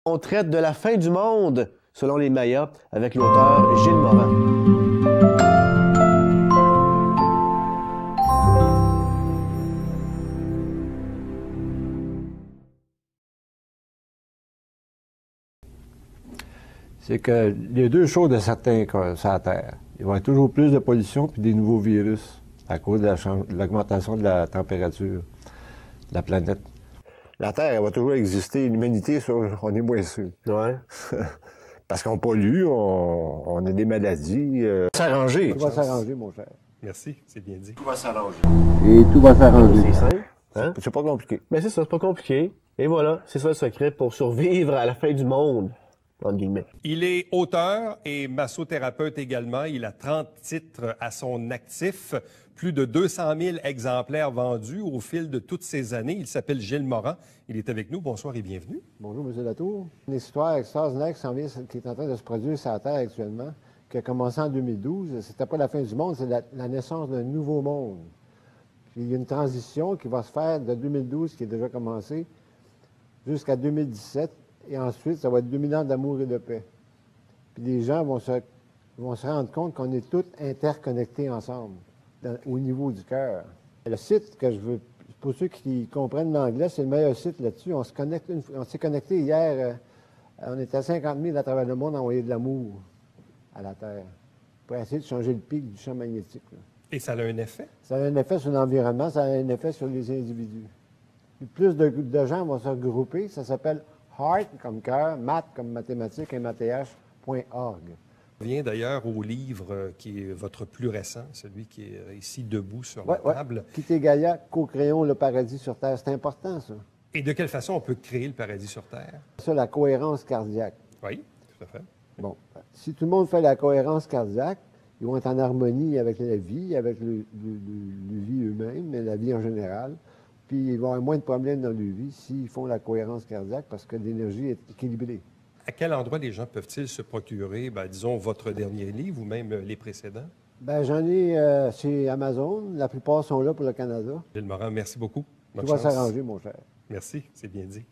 On traite de la fin du monde, selon les Mayas, avec l'auteur Gilles Moran. C'est qu'il y a deux choses de certains cas sur la Terre. Il va y avoir toujours plus de pollution puis des nouveaux virus à cause de l'augmentation de la température de la planète. La Terre, elle va toujours exister. L'humanité, on est moins sûr. Ouais. Parce qu'on pollue, on a des maladies. S'arranger. Tout va s'arranger, mon cher. Merci, c'est bien dit. Tout va s'arranger. Et tout va s'arranger. C'est simple. Hein? C'est pas compliqué. Mais c'est ça, c'est pas compliqué. Et voilà, c'est ça le secret pour survivre à la fin du monde, entre guillemets. Il est auteur et massothérapeute également. Il a 30 titres à son actif, plus de 200 000 exemplaires vendus au fil de toutes ces années. Il s'appelle Gilles Moran. Il est avec nous. Bonsoir et bienvenue. Bonjour, M. Latour. Une histoire extraordinaire qui est en train de se produire sur la Terre actuellement, qui a commencé en 2012. C'était pas la fin du monde, c'est la naissance d'un nouveau monde. Puis il y a une transition qui va se faire de 2012, qui est déjà commencée, jusqu'à 2017. Et ensuite, ça va être 2000 ans d'amour et de paix. Puis les gens vont se rendre compte qu'on est tous interconnectés ensemble, au niveau du cœur. Le site que je veux, pour ceux qui comprennent l'anglais, c'est le meilleur site là-dessus. On s'est connecté hier, on était à 50 000 à travers le monde à envoyer de l'amour à la Terre, pour essayer de changer le pic du champ magnétique. Là. Et ça a un effet? Ça a un effet sur l'environnement, ça a un effet sur les individus. Puis plus de gens vont se regrouper, ça s'appelle Heart comme cœur, math comme mathématiques, math.org. On vient d'ailleurs au livre qui est votre plus récent, celui qui est ici debout sur la table. Quitter Gaïa, co-créons le paradis sur Terre. C'est important, ça. Et de quelle façon on peut créer le paradis sur Terre? Ça, la cohérence cardiaque. Oui, tout à fait. Bon, si tout le monde fait la cohérence cardiaque, ils vont être en harmonie avec la vie, avec le vie eux-mêmes, mais la vie en général. Puis ils vont avoir moins de problèmes dans leur vie s'ils font la cohérence cardiaque parce que l'énergie est équilibrée. À quel endroit les gens peuvent-ils se procurer, disons, votre dernier livre ou même les précédents? Bien, j'en ai chez Amazon. La plupart sont là pour le Canada. Gilles Moran, merci beaucoup. Tout va s'arranger, mon cher. Merci, c'est bien dit.